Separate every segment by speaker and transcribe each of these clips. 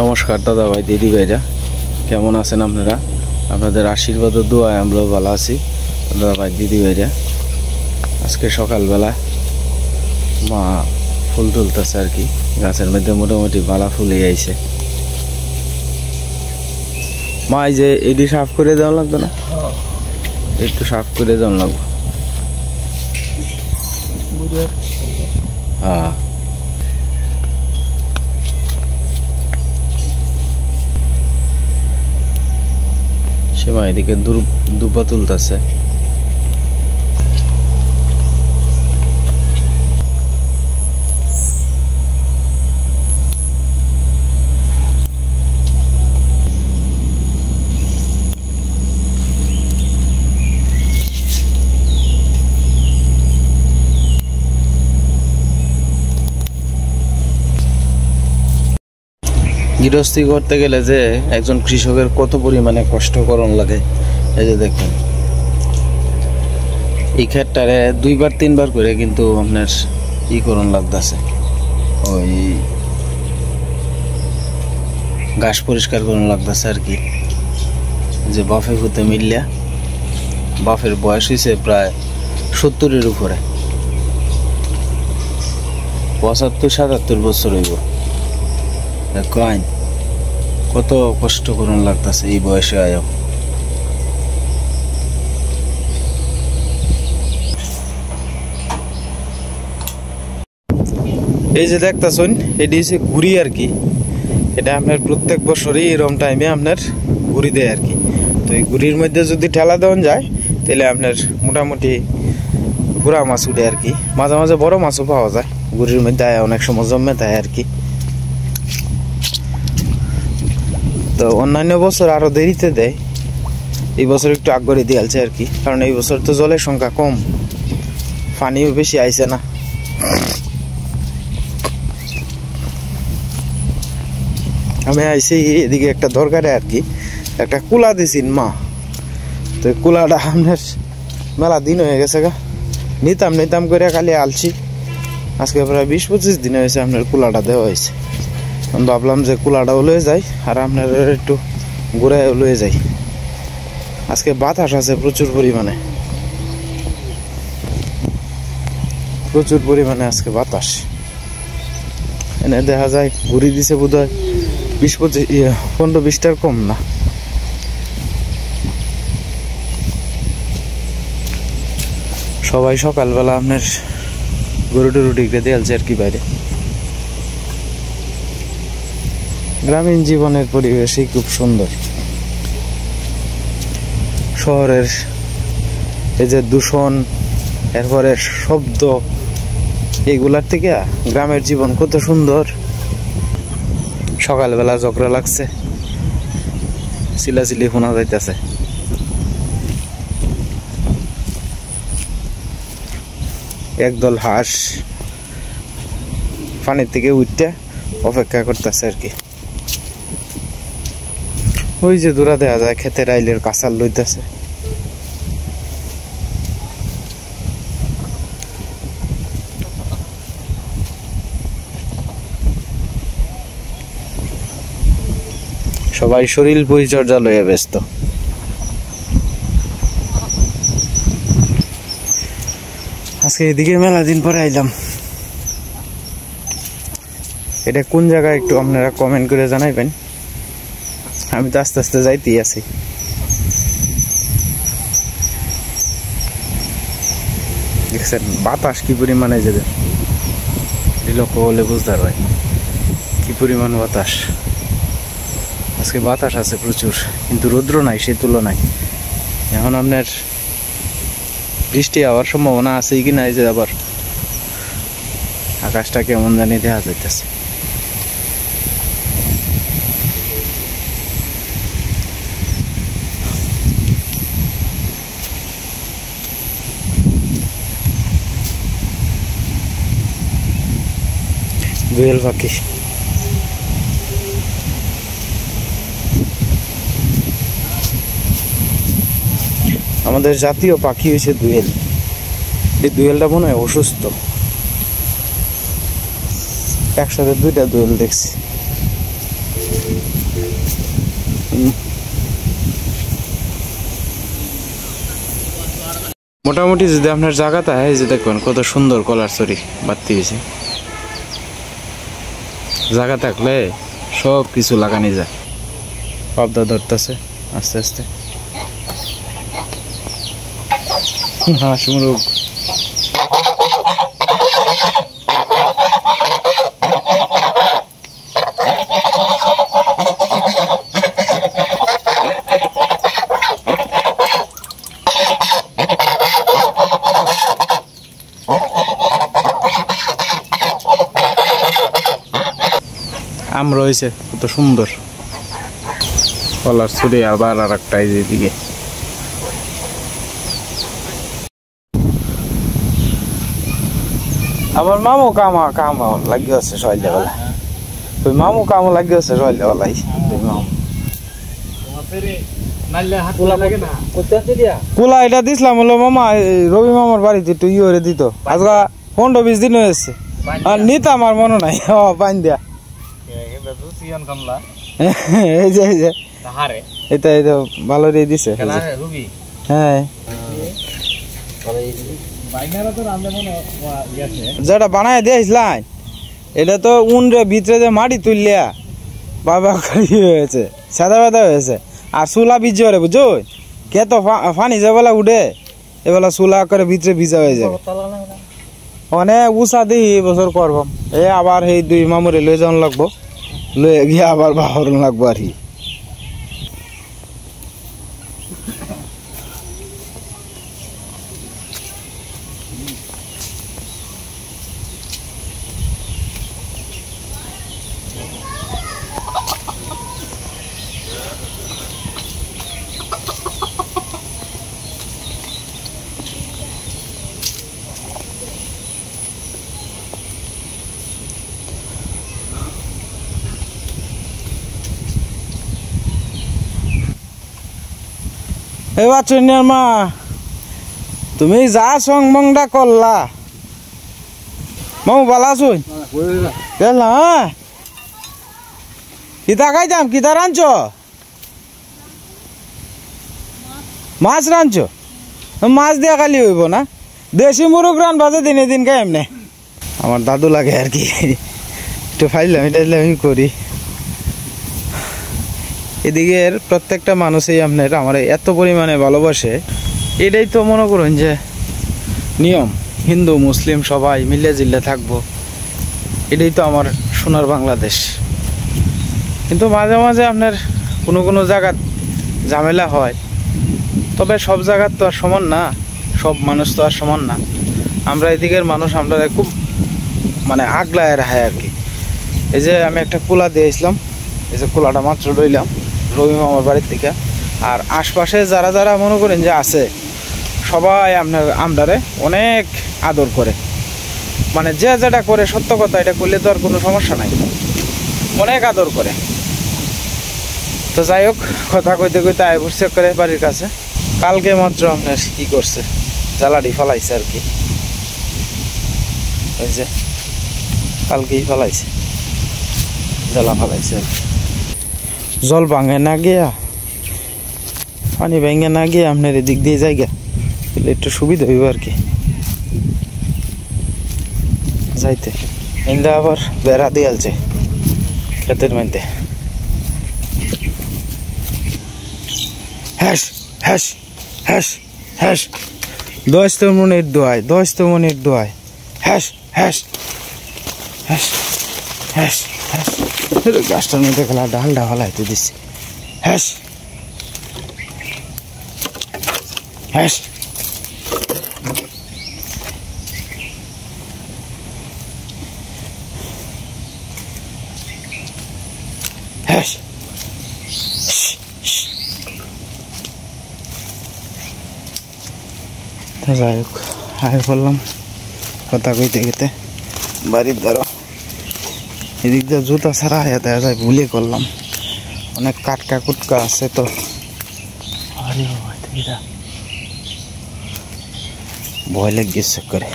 Speaker 1: নমস্কার দাদা ভাই দিদি ভাইরা, কেমন আছেন আপনারা? আপনাদের আশীর্বাদ ও দোয়ায় আমরা ভালো আছি দাদা ভাই দিদি ভাইরা। আজকে সকালবেলা মা ফুল তুলতেছে আর কি, গাছের মধ্যে মোটামুটি বালা ফুলে আইছে। মা এই যে এটি সাফ করে দেওয়া লাগবে না? একটু সাফ করে দেওয়া লাগবে। হ্যাঁ, সেমা এদিকে দুপা তুলতেছে। গৃহস্থী করতে গেলে যে একজন কৃষকের কত পরিমাণে কষ্ট করণ লাগে, এই যে দেখেন এই ক্ষেতটারে 2-3 বার করে কিন্তু আপনার করণ লাগতেছে, ওই ঘাস পরিষ্কার করণ লাগতেছে আর কি। যে বাফে ফুতে মিললা, বাফের বয়স হয়েছে প্রায় 70-এর উপরে, 75-77 বছর হইব। কয়েন কত কষ্ট করুন লাগতেছে এই বয়সে আয়ো। এই যে দেখতেছেন এটি হচ্ছে ঘুরি আর কি। এটা আপনার প্রত্যেক বছরই এরকম টাইমে আপনার ঘুরি দেয় আর কি। তো এই ঘুরির মধ্যে যদি ঠেলা দেওয়া যায় তাহলে আপনার মোটামুটি পুরা মাছ উঠে আর কি। মাঝে মাঝে বড় মাছও পাওয়া যায় ঘুরির মধ্যে, অনেক সময় জমে দেয় আর কি। তো অন্যান্য বছর আরো দেরিতে দেয়, এই বছর একটু আগ করে দিয়েছে আর কি, কারণ এই বছর তো জলের সংখ্যা কম, পানিও বেশি আইছে না। আমি আইছি এদিকে একটা দরকারে আর কি, একটা কুলা দিছিন মা। তো কুলাটা আপনার মেলা দিন হয়ে গেছে গা, নিতাম করে খালি আলছি। আজকে প্রায় 20-25 দিন হয়েছে আপনার কুলাটা দেওয়া হয়েছে। ভাবলাম যে কুলাটাও লয়ে যাই আর আপনার একটু ঘুরাইও লয়ে যাই। আজকে বাতাস আছে প্রচুর পরিমাণে আজকে বাতাস। এনে দেখা যায় ঘুরি দিছে বোধ হয় 15-20টার কম না। সবাই সকালবেলা আপনার গরু টরু ঢিকরে দিয়েছে আর কি বাইরে। গ্রামীণ জীবনের পরিবেশই খুব সুন্দর। শহরের এই যে দূষণ, এরপরে শব্দ, এগুলার থেকে গ্রামের জীবন কত সুন্দর। সকালবেলা ঝগড়া লাগছে, চিলাচিলি শোনা যাইতেছে। একদল হাঁস পানির থেকে উঠতে অপেক্ষা করতেছে আর কি। ওই যে দূরা দেখা যায় ক্ষেতের আইলের কাঁচাল লইতেছে। সবাই শরীর পরিচর্যা লইয়া ব্যস্ত। আজকে এদিকে মেলা দিন পরে আইলাম। এটা কোন জায়গায় একটু আপনারা কমেন্ট করে জানাইবেন। আমি তো আস্তে আস্তে যাইতেই আছি। দেখছেন বাতাস কি পরিমাণে, যে লক্ষ্য হলে বুঝতে পারবে কি পরিমাণ বাতাস। আজকে বাতাস আছে প্রচুর, কিন্তু রৌদ্র নাই সে তুলনায়। এখন আপনার বৃষ্টি হওয়ার সম্ভাবনা আছে কি নাই, যে আবার আকাশটা কেমন জানি দেখা যাইতেছে। দোয়েল পাখি, আমাদের জাতীয় পাখি হয়েছে দোয়েল। এই দোয়েলটা মনে হয় অসুস্থ, একসাথে 2টা দোয়েল দেখছি। মোটামুটি যদি আপনার জায়গাটা হয় যে দেখবেন কত সুন্দর কলার চুরি বাড়তি হয়েছে। জায়গা থাকলে সব কিছু লাগানি যায়। পাবদা ধরতেছে আস্তে আস্তে। হাঁস মুরগ আম রয়েছে কত সুন্দর কলার ছুরি। আবার আর একটা দিকে আমার মামু কাম লাগি আছে সকালবেলা। তুই মামু কাম লাগি আছে সকালবেলাই। কুলা এটা দিছিলাম হলো মামা রবি মামার বাড়িতে তুই ইয়ে দিত আজকে 15-20 দিন হয়েছে। আর নিতাম আমার মনে নাই পাইন দিয়া এই যে এটা এটা ভালো দিয়ে দিছে। হ্যাঁ যেটা বানায় দিয়েছিলাম এটা তো উনরে ভিতরে যে মাটি তুললিয়া বাবা হয়েছে সাদা বাদা হয়েছে। আর চুলা ভিজে ওরে বুঝো কে তো পানি যেবেলা উঠে এবেলা চুলা করে ভিতরে ভিজা হয়ে যাবে। অনেক উষা দিই বছর করবাম এ আবার সেই 2 মামুরে লয়ে যাওয়ান লাগবো। লয়ে গিয়ে আবার বাহর লাগবো আর কি। এবার চন্যার মা তুমি যা সংমংটা করলা মামু ভালো আছুন গেলাম। হ্যাঁ কিতা খাইতাম কিতা রাঁধছ? মাছ রাঁধছ? মাছ দিয়া খালি হইব না দেশি মুরগ রান বাজে দিনে দিন খাই এমনি। আমার দাদু লাগে আর কি একটু ফাইলাম এটা করি। এদিকের প্রত্যেকটা মানুষই আপনার আমার এত পরিমাণে ভালোবাসে। এটাই তো মনে করুন যে নিয়ম হিন্দু মুসলিম সবাই মিলে জিলে থাকবো। এটাই তো আমার সোনার বাংলাদেশ। কিন্তু মাঝে মাঝে আপনার কোনো জায়গা ঝামেলা হয়। তবে সব জায়গার তো আর সমান না, সব মানুষ তো আর সমান না। আমরা এদিকের মানুষ আমরা খুব মানে আগলায় রাখায় আর কি। এই যে আমি একটা কুলা দিয়েছিলাম, এই যে কুলাটা মাত্র লইলাম রবি মামার বাড়ির থেকে। আর আশপাশে যারা যারা মনে করেন যে আছে সবাই আপনার আমরারে অনেক আদর করে। মানে যে যেটা করে সত্য কথা এটা করলে তো আর কোনো সমস্যা নাই, অনেক আদর করে। তো যাই হোক কথা কইতে কইতে আয় বসে করে বাড়ির কাছে। কালকে মাত্র আপনার কি করছে জ্বালাডি ফেলাইছে আর কি। ওই যে কালকেই ফেলাইছে জ্বালা ফেলাইছে। জল ভাঙে না গিয়া পানি ভেঙে না গিয়ে আপনার এদিক দিয়ে জায়গা তাহলে একটু সুবিধা হইব আর কি যাইতে। ইন্দা আবার বেড়া দিয়ে আলছে ক্ষেতের মধ্যে। হ্যাস হ্যাস হ্যাস হ্যাস 10 মিনিট দোয়াই 10 মিনিট দোয়াই হ্যাস হ্যাস হ্যাস হ্যাস হ্যাস। গাছটার মধ্যে খেলা ডালটা হলাইতে দিচ্ছি। হ্যাস হ্যাস হ্যাস। যাই হোক আয় বললাম কথা কইতে গেতে বাড়ির ধরো এদিক দিয়ে জুতা ছাড়া হয়ে দেখা যায় ভুলে করলাম। অনেক কাটকা কুটকা আছে তো। আরে ভয় লেগেছে করে।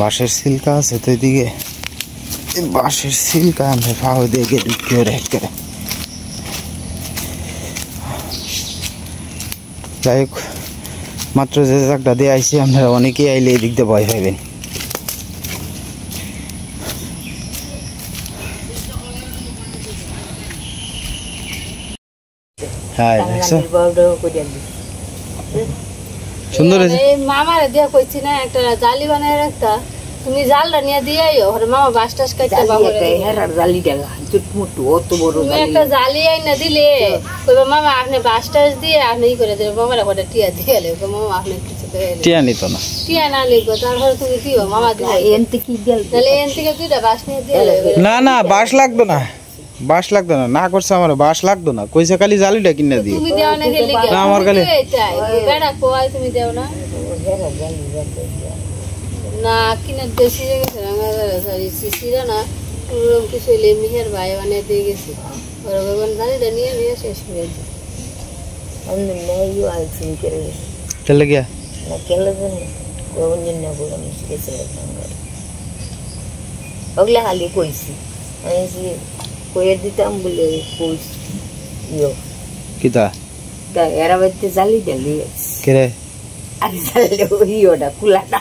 Speaker 1: বাঁশের সিল্কা আছে তো এদিকে, বাঁশের সিল্কা আমরা ফাও দিয়ে ঢুকিয়ে রেখ করে। যাই হোক, মাত্র যে জায়গাটা দিয়ে আইসি আপনারা অনেকেই আইলে এদিক দিয়ে ভয় পাইবেন। হ্যাঁ সুন্দর হয়েছে।
Speaker 2: মামারে দিয়া কইছি না একটা জালি বানায় রাখতা, তুমি জালটা নিয়ে দিয়ে আইও, ওরে মামা বাস টাস কাটতে তুমি একটা জালি আইনা দিলে কইবা মামা আপনি বাস টাস দিয়ে আপনি ই করে দেবে, মামারা কটা টিয়া দিয়ে এলে মামা আপনি কিছু
Speaker 1: টিয়া নিত না,
Speaker 2: টিয়া না লিখবো তারপরে তুমি কি মামা দিলে এনতে কি গেল তাহলে এন থেকে দুইটা বাস নিয়ে দিয়ে
Speaker 1: না না বাস লাগতো না, বাস লাগতো না, না করছে আমার বাস লাগতো না, কইছে খালি জালিটা কিনে দিও।
Speaker 2: তুমি দাও না গেলে
Speaker 1: না আমার খালি
Speaker 2: বেড়া কোয়াই তুমি দাও না না কিনে দেশি গেছে সরি শিশিরা না ওরকম কিছু মিহের ভাই বানিয়ে দিয়ে গেছে, ওরা ভগবান জালিটা নিয়ে নিয়ে শেষ করে দিই।
Speaker 1: চলে গিয়া
Speaker 3: ওগুলা খালি কইছি কইয়ে দিতাম বলে কইছি
Speaker 1: কিতা
Speaker 3: এরা বাড়িতে জালি ডালি
Speaker 1: কেরে
Speaker 3: আর জালে ওই ওটা কুলাটা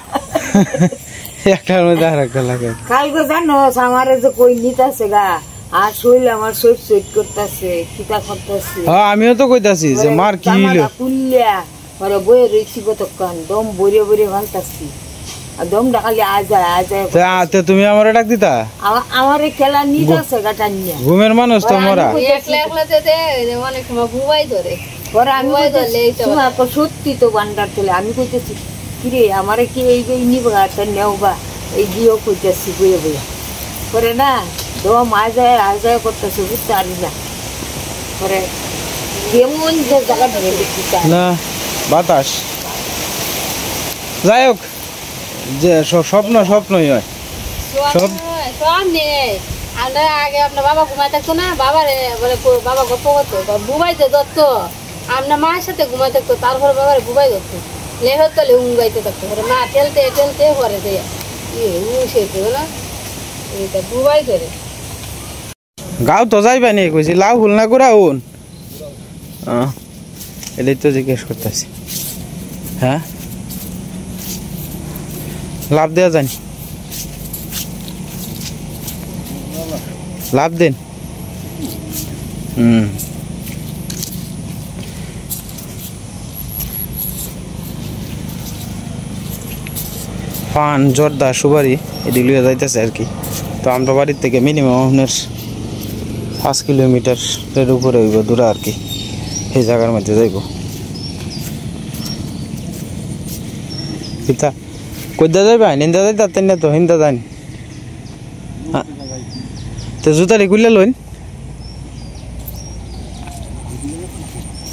Speaker 1: একটার মধ্যে আর একটা লাগে।
Speaker 3: কালকে জানো আমারে যে কই নিতাছে গা আর শরীর আমার সইট সইট করতেছে কিতা করতেছে।
Speaker 1: হ্যাঁ আমিও তো কইতাছি যে মার কি হইলো
Speaker 3: কুলিয়া ওরা বইয়ে রয়েছি কতক্ষণ দম বইরে বইরে ভালতাছি আর দম ডাকালি আজ
Speaker 1: তুমি আমার ডাক দিতা
Speaker 3: আমারে খেলা নিতাছে গাটা নিয়ে
Speaker 1: ঘুমের মানুষ তো মোরা
Speaker 2: একলা একলা দে অনেক সময় ঘুমাই ধরে
Speaker 3: পরে আমি সত্যি তো বান্ডার তোলে আমি কইতেছি কিরে আমারে কি এই নিবা নেও বা এই গিয়েও কইতেছি বইয়ে বইয়া পরে না দম আজায় করতেছে বুঝতে পারি না পরে কেমন যে জায়গা ধরে দেখি
Speaker 1: না বাতাস। যাই হোক যে স্বপ্নই হয় সব
Speaker 2: নেই। আমরা আগে আপনার বাবা ঘুমাই থাকতো না, বাবারে বলে বাবা গল্প করতো ঘুমাইতে ধরত, আপনার মায়ের সাথে ঘুমাই থাকতো, তারপরে বাবারে ঘুমাই ধরতো লেহর তলে উঙ্গাইতে থাকতো, মা ঠেলতে ঠেলতে পরে দেয়া সেতে না এইটা ঘুমাই ধরে।
Speaker 1: গাও তো যাইবা নি কইছি লাউ হুল না করে উন এটাই তো জিজ্ঞেস করতেছি। হ্যাঁ লাভ দেওয়া জানি লাভ দেন পান জর্দা সুপারি এদিক লিয়ে যাইতেছে আর কি। তো আমরা বাড়ির থেকে মিনিমাম আপনার 5 কিলোমিটারের উপরে হইব দূরে আর কি, এই জায়গার মধ্যে যাইব। কিতা কইদা যাইবা নিন্দা যাইতা তাই না তো হিন্দা যান তো জুতারি কুইলা লইন।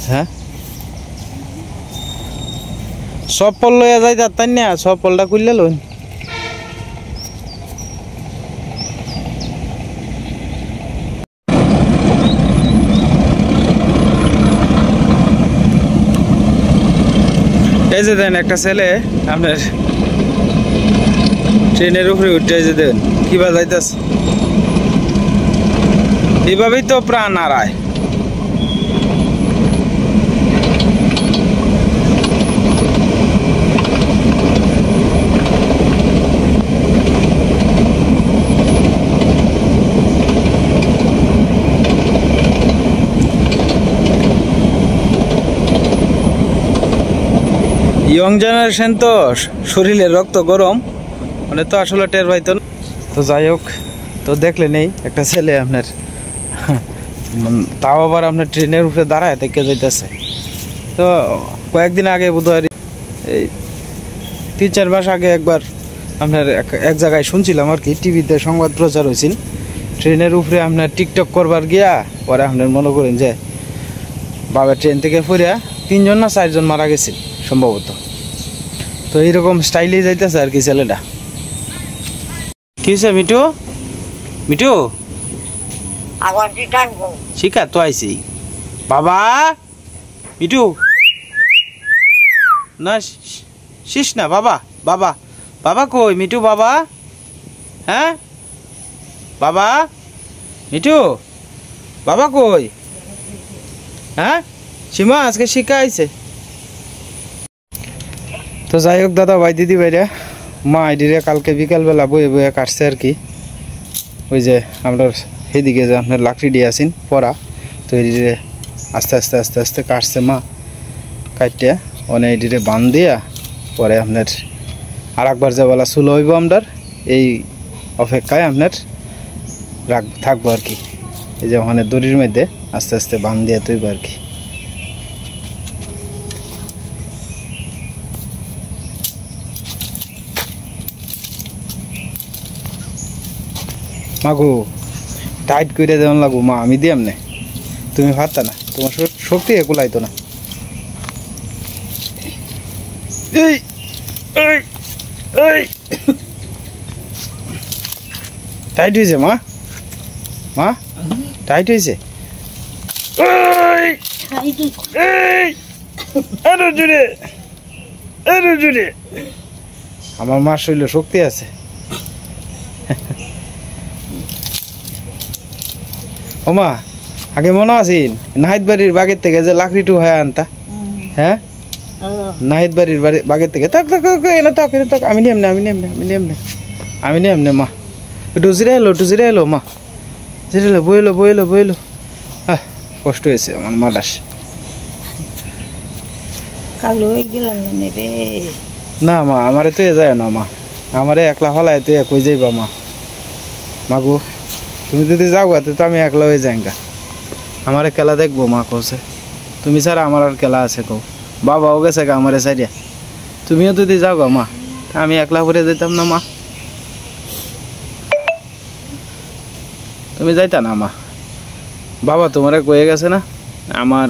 Speaker 1: হ্যাঁ চপ্পল লইয়া যাইতা তাই না, চপ্পলটা কুইলা লইন। এই যে দেন একটা ছেলে আপনার ট্রেনের উপরে উঠে যে দেন কিবা যাইতেছে, এইভাবেই তো প্রাণ হারায়। ইয়ং জেনারেশন তো শরীরে রক্ত গরম মানে তো আসলে টের পাইতো না। তো যাই হোক, তো দেখলে নেই একটা ছেলে আপনার তাও আবার আপনার ট্রেনের উপরে দাঁড়ায় থেকে যাইতেছে। তো কয়েকদিন আগে বোধহয় এই 3-4 মাস আগে একবার আপনার এক জায়গায় শুনছিলাম আর কি, টিভিতে সংবাদ প্রচার হয়েছিল ট্রেনের উপরে আপনার টিকটক করবার গিয়া পরে আপনার মনে করেন যে বাবা ট্রেন থেকে পড়িয়া 3 জন না 4 জন মারা গেছে সম্ভবত। তো এইরকম স্টাইলেই যাইতেছে আর কি ছেলেটা। কি হয়েছে মিঠু? মিঠু শিখা তো আইসি বাবা মিঠু না শিস না বাবা বাবা বাবা কই মিঠু বাবা? হ্যাঁ বাবা, মিঠু বাবা কই? হ্যাঁ সীমা আজকে শিক্ষা আইছে। তো যাই হোক দাদা ভাই দিদি ভাইরা, মা আইডিরে কালকে বিকালবেলা বয়ে বয়ে কাটছে আর কি। ওই যে আমরা সেদিকে যে আপনার লাকড়ি দিয়ে আসেন পরা, তো এদিকে আস্তে আস্তে আস্তে আস্তে কাটছে মা, কাটিয়া অনেক এদিকে বান দিয়া পরে আপনার আর একবার যে বলা চুলো হইব আপনার, এই অপেক্ষায় আপনার থাকবো আর কি। এই যে ওখানে দড়ির মধ্যে আস্তে আস্তে বান দিয়ে তৈব আর কি। মাগো টাইট করে দেওয়ান লাগবো মা, আমি দিয়াম না, তুমি পারতা না, তোমার শক্তি একুলাইতো না। এই টাইট হয়েছে মা, মা টাইট হয়েছে। আমার মার শরীরে শক্তি আছে। ও মা আগে মনে আছেন নাহিদ বাড়ির বাগের থেকে যে লাকড়িটু হয়ে আনতা? হ্যাঁ নাহিদ বাড়ির বাগের থেকে তাক তাক এনে তাক এনে তাক, আমি নিয়ম না আমি নিয়ম না আমি নিয়ম না আমি নিয়ম না। মা একটু জিরে এলো মা, জিরে এলো বইলো। হ্যাঁ কষ্ট হয়েছে আমার মাদাস।
Speaker 3: কালো হয়ে গেলাম রে।
Speaker 1: না মা আমারে তো যায় না মা, আমারে একলা হলায় তুই কই যাইবা মা? মাগো তুমি যদি যাও গাতে তো আমি একলা হয়ে যাই গা, আমারে খেলা দেখবো মা কৌছে, তুমি ছাড়া আমার আর খেলা আছে কৌ? বাবাও গেছে গা আমারে সাইডিয়া, তুমিও যদি যাও গা মা, আমি একলা করে যেতাম না মা? তুমি যাইতা না মা? বাবা তোমারে কয়ে গেছে না আমার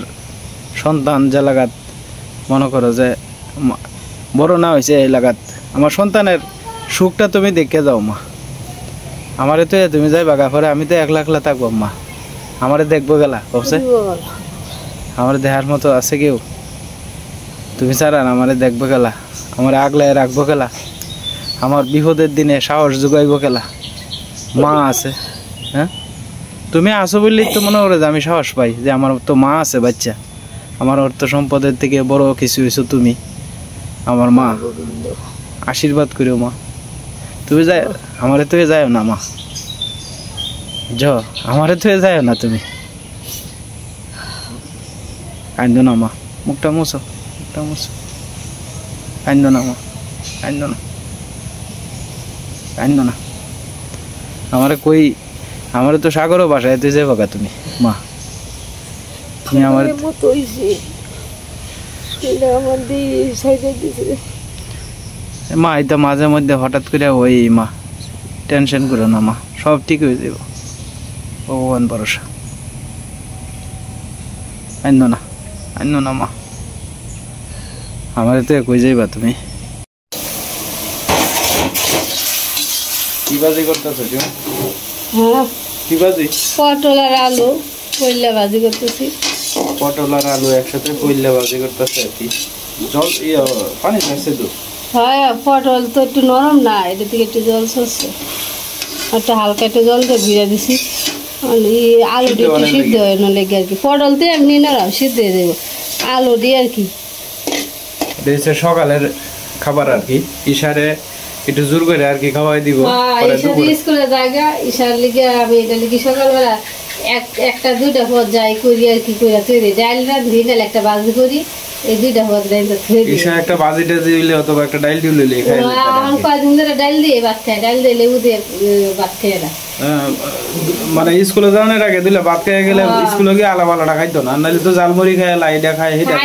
Speaker 1: সন্তান যে লাগাত মনে করো যে বড় না হয়েছে এই লাগাত আমার সন্তানের সুখটা তুমি দেখে যাও মা। আমারে তো তুমি যাইবা গা পরে আমি তো একলা একলা থাকবো মা, আমারে দেখবো গেলা কবছে? আমার দেহার মতো আছে কেউ? তুমি ছাড়া আমারে দেখবো গেলা, আমার আগলায় রাখবো গেলা, আমার বিপদের দিনে সাহস যোগাইব গেলা? মা আছে, হ্যাঁ তুমি আসো বললেই তো মনে করে যে আমি সাহস পাই যে আমার তো মা আছে বাচ্চা, আমার অর্থ সম্পদের থেকে বড় কিছু হয়েছো তুমি, আমার মা। আশীর্বাদ করিও মা, তুমি যাই আমারে তো যাও না মা, আমারে তো যায় না তুমি, কান্দো না মা, মুখটা মুছো কান্দো না মা, কান্দো না আমারে কই, আমারে তো সাগরও বাসায় তুই যাবো গা তুমি মা, তুমি আমার মা এটা মাঝে মধ্যে হঠাৎ করে ওই মা, টেনশন করো না মা, সব ঠিক হয়ে যাব, ভগবান ভরসা। আইনো না মা, আমারে তো কই যাইবা তুমি? কি বাজি করতেছো তুমি?
Speaker 2: হ্যাঁ
Speaker 1: কি বাজি?
Speaker 2: পটল আর আলু কইলা ভাজি করতেছি।
Speaker 1: পটল আর আলু একসাথে কইলা ভাজি করতেছে আর কি। জল পানি খাইছে তো?
Speaker 2: হ্যাঁ পটল তো একটু নরম না, এটা থেকে একটু জল সরছে, একটা হালকা একটু জল দিয়ে ভিজা দিছি, আলু দিয়ে একটু সিদ্ধ হয় না লেগে আর কি। পটল তো এমনি নরম সিদ্ধ হয়ে দেবো, আলু দিয়ে আর কি।
Speaker 1: সকালের খাবার আর কি, ইশারে একটু জোর করে আর কি খাওয়াই দিব।
Speaker 2: স্কুলে জায়গা ইশার লিগে আমি এটা লিখি সকালবেলা একটা দুইটা পদ যাই করি আর কি, করে তৈরি ডাইল রাঁধি নাহলে একটা বাজি করি, এই দুইটা পদ ডাইল
Speaker 1: ইশা একটা বাজি টাজি হইলে অথবা একটা ডাইল টিউলে খাই
Speaker 2: কয়েকদিন ধরে ডাইল দিয়ে ভাত খায়, ডাইল দিয়ে লেবু দিয়ে ভাত খেয়ে না।
Speaker 1: মানে স্কুলে যাওয়ার আগে দিলে ভাত খেয়ে গেলে স্কুলে গিয়ে আলাদা আলাদা খাইতো না, নাহলে তো জালমুড়ি খায়, লাইডা খায়, সেটা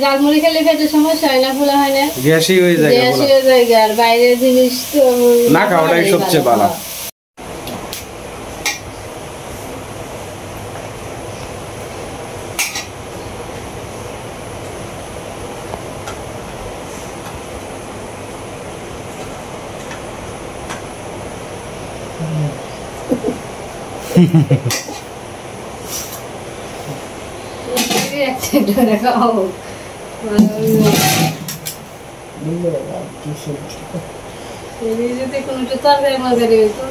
Speaker 2: জালমুড়ি খেলে পেটে সমস্যা হয় না, ফোলা হয় না,
Speaker 1: গ্যাসই হয়ে যায়,
Speaker 2: আর বাইরের জিনিস তো
Speaker 1: না খাওয়াটাই সবচেয়ে ভালো।
Speaker 2: এই যদি কোনো একটু তরকারি মরকারি হইতো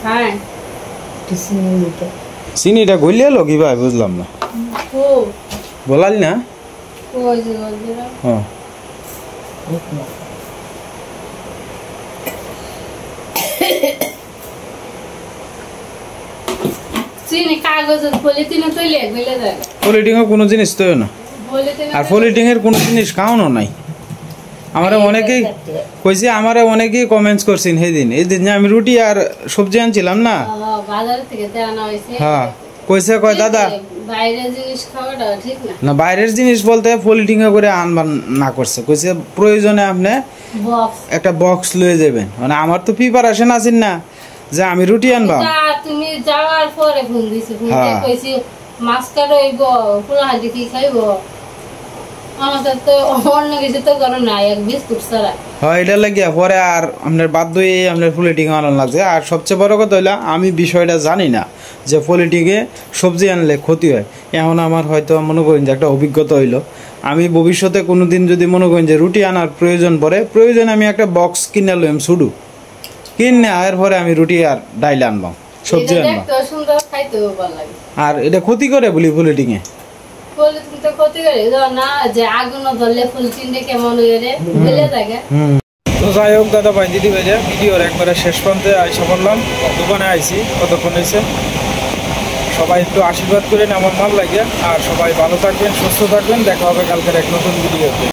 Speaker 2: হ্যাঁ
Speaker 1: চিনিটা গলিয়ে লো কি ভাই বুঝলাম না
Speaker 2: ও
Speaker 1: বলালি না
Speaker 2: ওই যে বলছিলাম
Speaker 1: হ্যাঁ
Speaker 2: চিনি কাগজ পলিথিনে তৈলে গলে যায়
Speaker 1: পলিটিংয়ে কোনো জিনিস তো না
Speaker 2: পলিথিনে
Speaker 1: আর পলিটিংয়ের কোনো জিনিস খাওয়ানো নাই আমারে অনেকেই কইছে আমারে অনেকেই কমেন্টস করছেন সেদিন এই দিন যে আমি রুটি আর সবজি আনছিলাম না
Speaker 2: বাজার থেকে আনা হয়েছে
Speaker 1: হ্যাঁ কইছে কয় দাদা
Speaker 2: বাইরের জিনিস খাওয়াটা ঠিক না
Speaker 1: না বাইরের জিনিস বলতে পলিটিংয়ে করে আনবার না করছে কইছে প্রয়োজনে আপনি
Speaker 2: বক্স
Speaker 1: একটা বক্স লয়ে যাবেন মানে আমার তো প্রিপারেশন আছেন না যে আমি রুটি আনবা
Speaker 2: তুমি যাওয়ার পরে ফোন দিছি ফোন
Speaker 1: হ্যাঁ।
Speaker 2: কইছি মাছ কাটা হইব পোলা হাজি কি খাইব আমাদের তো অন্য কিছু তো করো না এক বিস্কুট ছাড়া
Speaker 1: হয় এটা লাগিয়া পরে আর আপনার বাধ্য হয়ে আপনার পলিটিং আনানো লাগছে আর সবচেয়ে বড় কথা হইলো আমি বিষয়টা জানি না যে পলিটিকে সবজি আনলে ক্ষতি হয় এখন আমার হয়তো মনে করেন যে একটা অভিজ্ঞতা হইলো আমি ভবিষ্যতে কোনো দিন যদি মনে করেন যে রুটি আনার প্রয়োজন পড়ে প্রয়োজনে আমি একটা বক্স কিনে লইম শুধু কিনে এরপরে আমি রুটি আর ডাইল আনবাম সবজি
Speaker 2: এটা
Speaker 1: আনবাম
Speaker 2: দেখতে সুন্দর খাইতেও ভালো লাগে
Speaker 1: আর এটা ক্ষতি করে বলি পলিটিংয়ে
Speaker 2: পলিথিন তো ক্ষতি করে না যে আগুন ধরলে পলিথিনটা কেমন হয়ে রে গলে থাকে
Speaker 1: তো যাই হোক দাদা ভাই দিদি ভাই ভিডিওর একবারে শেষ প্রান্তে আইসা বললাম দোকানে আইছি কতক্ষণ হয়েছে সবাই একটু আশীর্বাদ করেন আমার মাল লাগে আর সবাই ভালো থাকবেন সুস্থ থাকবেন দেখা হবে কালকের এক নতুন ভিডিওতে